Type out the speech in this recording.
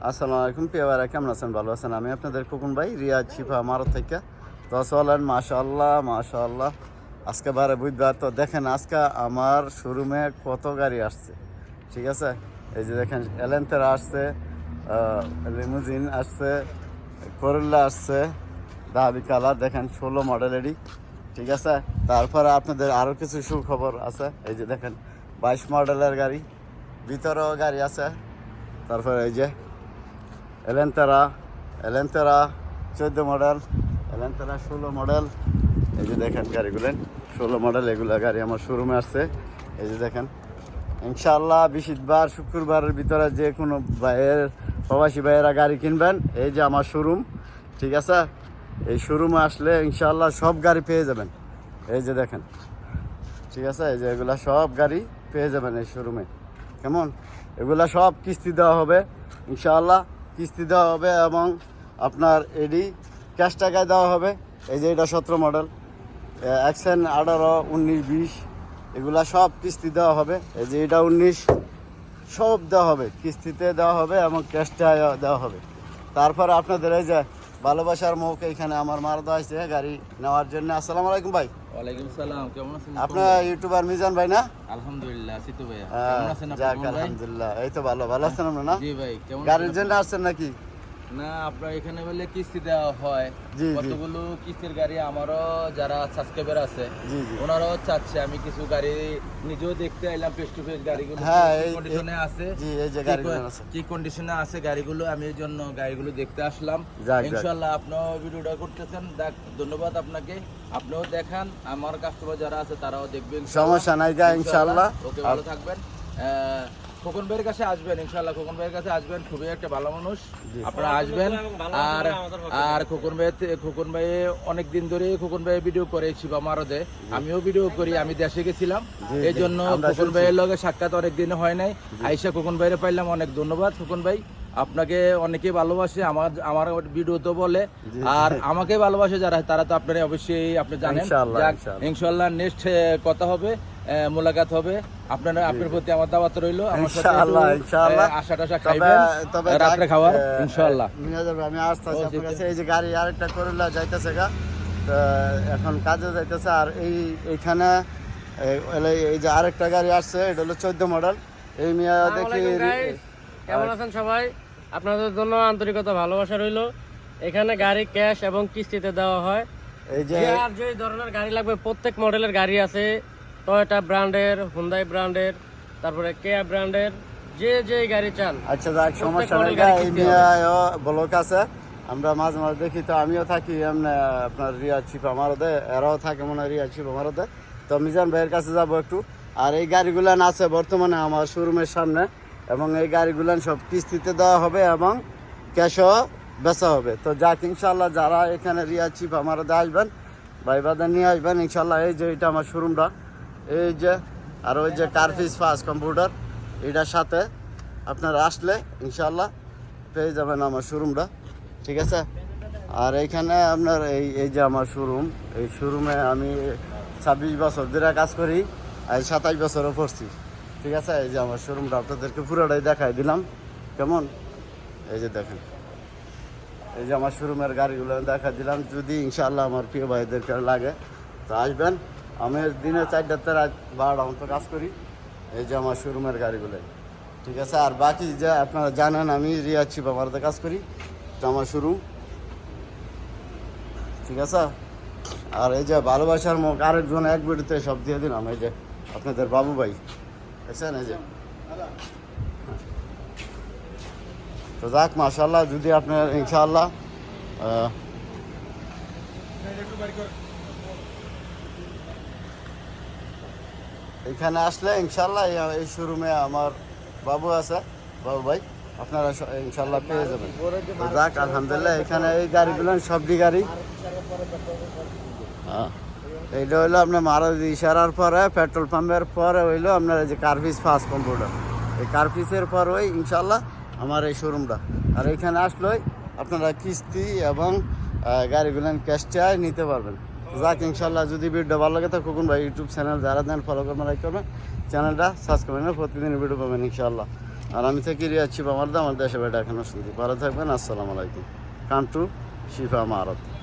আসসালামু আলাইকুম প্রিয় ভাইরা, কেমন আছেন? ভালো আছেন? আমি আপনাদের খোকন ভাই, রিয়াজ শিফা মারত থেকে। তো চলেন, মাশাআল্লাহ মাশাআল্লাহ, আজকে বারে বুধবার। তো দেখেন আজকে আমার শোরুমে কত গাড়ি আসছে, ঠিক আছে? এই যে দেখেন এলেন্তেরা আসছে, লিমুজিন আসছে, করল্লা আসছে, দাবি কালার দেখেন 16 মডেলেরই, ঠিক আছে? তারপরে আপনাদের আরও কিছু সুখবর আছে। এই যে দেখেন 22 মডেলের গাড়ি, ভিতরেও গাড়ি আছে। তারপরে এই যে এলেন্তেরা 14 মডেল, এলেন্তেরা 16 মডেল। এই যে দেখেন গাড়িগুলো 16 মডেল, এগুলো গাড়ি আমার শোরুমে আসছে। এই যে দেখেন ইনশাআল্লাহ বৃহস্পতিবার শুক্রবারের ভিতরে যে কোনো ভাইয়ের, প্রবাসী ভাইয়েরা গাড়ি কিনবেন, এই যে আমার শোরুম, ঠিক আছে? এই শোরুমে আসলে ইনশাআল্লাহ সব গাড়ি পেয়ে যাবেন। এই যে দেখেন, ঠিক আছে? এই যে এগুলা সব গাড়ি পেয়ে যাবেন এই শোরুমে। কেমন? এগুলা সব কিস্তি দেওয়া হবে ইনশাআল্লাহ, কিস্তি দেওয়া হবে এবং আপনার এডি ক্যাশ টাকায় দেওয়া হবে। এই যে এটা 17 মডেল, অ্যাকশন 18, 19, 20, এগুলা সব কিস্তি দেওয়া হবে। এই যে এটা 19, সব দেওয়া হবে, কিস্তিতে দেওয়া হবে এবং ক্যাশ টাকায় দেওয়া হবে। তারপরে আপনাদের এই যে ভালোবাসার মুখ, এইখানে আমার মারদা আছে গাড়ি নেওয়ার জন্য। আসসালামু আলাইকুম ভাই। ওয়ালাইকুম সালাম, কেমন আছেন? আপনার ইউটিউবার মিজান ভাই না? আলহামদুলিল্লাহ আছি তো ভাইয়া, কেমন আছেন আপনি? যাক আলহামদুলিল্লাহ, এই তো ভালো আছেন আপনারা না? জি ভাই, কেমন গাড়ির জন্য আসছেন নাকি? না, আপনার এখানে বলে কিস্তি দেওয়া হয়, জি, জি। কতগুলো কিস্তির গাড়ি আমারও যারা সাবস্ক্রাইবার আছে জি, জি। ওনারাও চাচ্ছে আমি কিছু গাড়ি নিজেও দেখতে এলাম, ফেস টু ফেস গাড়িগুলো হ্যাঁ, কি এই কন্ডিশনে আছে, জি, এই যে গাড়িগুলো আছে। কি কন্ডিশনে আছে গাড়িগুলো, আমি এই জন্য গাড়িগুলো দেখতে আসলাম। যাক। ইনশাআল্লাহ আপনিও ভিডিওটা করতেছেন, ধন্যবাদ আপনাকে। আপনিও দেখান, আমার কাস্টমার যারা আছে তারাও দেখবেন। সমস্যা নাই গা, ইনশাআল্লাহ। ওকে, ভালো থাকবেন। খোকন ভাইয়ের কাছে আসবেন, ইনশাআল্লাহ খোকন ভাইয়ের কাছে আসবেন, খুবই একটা ভালো মানুষ, আপনারা আসবেন। আর খোকন ভাই অনেক দিন ধরে খোকন ভাই ভিডিও করেছি বা মারদে, আমিও ভিডিও করি, আমি দেশে গেছিলাম, এই জন্য খোকন ভাইয়ের লগে সাক্ষাৎ অনেক দিন হয় নাই। আইসা খোকন ভাইয়ের পাইলাম, অনেক ধন্যবাদ খোকন ভাই। আপনাকে অনেকেই ভালোবাসে, আমার ভিডিও তো বলে, আর আমাকে ভালোবাসে যারা, তারা তো আপনারা অবশ্যই আপনি জানেন। ইনশাআল্লাহ নেক্সট কথা হবে, মোলাকাত হবে। আপনার প্রতি আমার দাওয়াত রইল, আমার সাথে আশা খাইবেন, রাত্রে খাওয়ার ইনশাআল্লাহ। আমি আসতেছি আপনার কাছে। এই যে গাড়ি আরেকটা করলা যাইতেছে গা, এখন কাজে যাইতেছে। আর এইখানে এই যে আরেকটা গাড়ি আসছে, এটা হলো 14 মডেল। এই মিয়া দেখি। কেমন আছেন সবাই? আপনাদের জন্য আন্তরিকতা ভালোবাসা রইল। এখানে গাড়ি ক্যাশ এবং কিস্তিতে দেওয়া হয়। এই যে আর যে ধরনের গাড়ি লাগবে, প্রত্যেক মডেলের গাড়ি আছে, টয়োটা ব্র্যান্ডের, হুন্ডাই ব্র্যান্ডের, তারপরে কেয়া ব্র্যান্ডের, যে গাড়ি চান। আচ্ছা যাক, সমস্যা নেই। এই মিয়া ব্লক আছে, আমরা মাঝে মাঝে দেখি। তো আমিও থাকি এমনি আপনার রিয়াজ শিফা মারদে, এরাও থাকে মনে হয় রিয়াজ শিফা মারদে। তো মিজান ভাইয়ের কাছে যাবো একটু। আর এই গাড়িগুলান আছে বর্তমানে আমার শোরুমের সামনে, এবং এই গাড়িগুলান সব কিস্তিতে দেওয়া হবে এবং ক্যাশও বেচা হবে। তো যাক ইনশাল্লাহ, যারা এখানে রিয়াজ শিফা মারদে আসবেন, ভাই বাজার নিয়ে আসবেন ইনশাল্লাহ। এই যে এটা আমার শোরুমটা, এই যে, আর ওই যে কার্ফিস ফাস্ট কম্পিউটার, এটার সাথে আপনারা আসলে ইনশাল্লাহ পেয়ে যাবেন আমার শোরুমটা, ঠিক আছে? আর এইখানে আপনার এই যে আমার শোরুম, এই শোরুমে আমি 26 বছর ধরে কাজ করি, আর 27 বছরও পড়ছি, ঠিক আছে? এই যে আমার শোরুমটা আপনাদেরকে পুরোটাই দেখাই দিলাম। কেমন? এই যে দেখেন, এই যে আমার শোরুমের গাড়িগুলো দেখা দিলাম। যদি ইনশাল্লাহ আমার প্রিয় ভাইদেরকে লাগে তো আসবেন। আমি দিনে 4টাতে রাত 12টা মতো কাজ করি। এই যে আমার শোরুমের গাড়িগুলো, ঠিক আছে? আর বাকি যে আপনারা জানেন আমি রিয়াজ শিফা মারদে কাজ করি, তো আমার শোরুম, ঠিক আছে? আর এই যে ভালোবাসার মুখ আরেকজন, এক ভিডিওতে সব দিয়ে দিলাম। এই যে আপনাদের বাবু ভাই, দেখছেন? এই যে, তো যাক মাশাআল্লাহ, যদি আপনার ইনশাআল্লাহ এখানে আসলে ইনশাআল্লাহ এই শোরুমে আমার বাবু আছে, বাবু ভাই, আপনারা ইনশাআল্লাহ পেয়ে যাবেন। যাক আলহামদুলিল্লাহ, এখানে এই গাড়িগুলো সবটি গাড়ি, এইটা হইলো আপনার মারুতি ইশারার পরে, পেট্রোল পাম্পের পরে হইলো আপনার এই যে কার্ফিস ফাস্ট কম্পিউটার। এই কার্ফিসের পর ওই ইনশাআল্লাহ আমার এই শোরুমটা। আর এখানে আসলেই আপনারা কিস্তি এবং গাড়িগুলো ক্যাশ চাই নিতে পারবেন। যাক ইনশাআল্লাহ, যদি ভিডিও ভালো লাগে তো খোকন ভাই ইউটিউব চ্যানেল যারা দেন ফলো করবেন, লাইক করবেন, চ্যানেলটা সাবস্ক্রাইব করবেন, প্রতিদিন ভিডিও পাবেন ইনশাআল্লাহ। আর আমি থেকে রিয়াজ শিফা মারদ, আমার দেশে বেটা এখনো শুনছি। ভালো থাকবেন, আসসালামু আলাইকুম। কান্টু শিফা মারদ।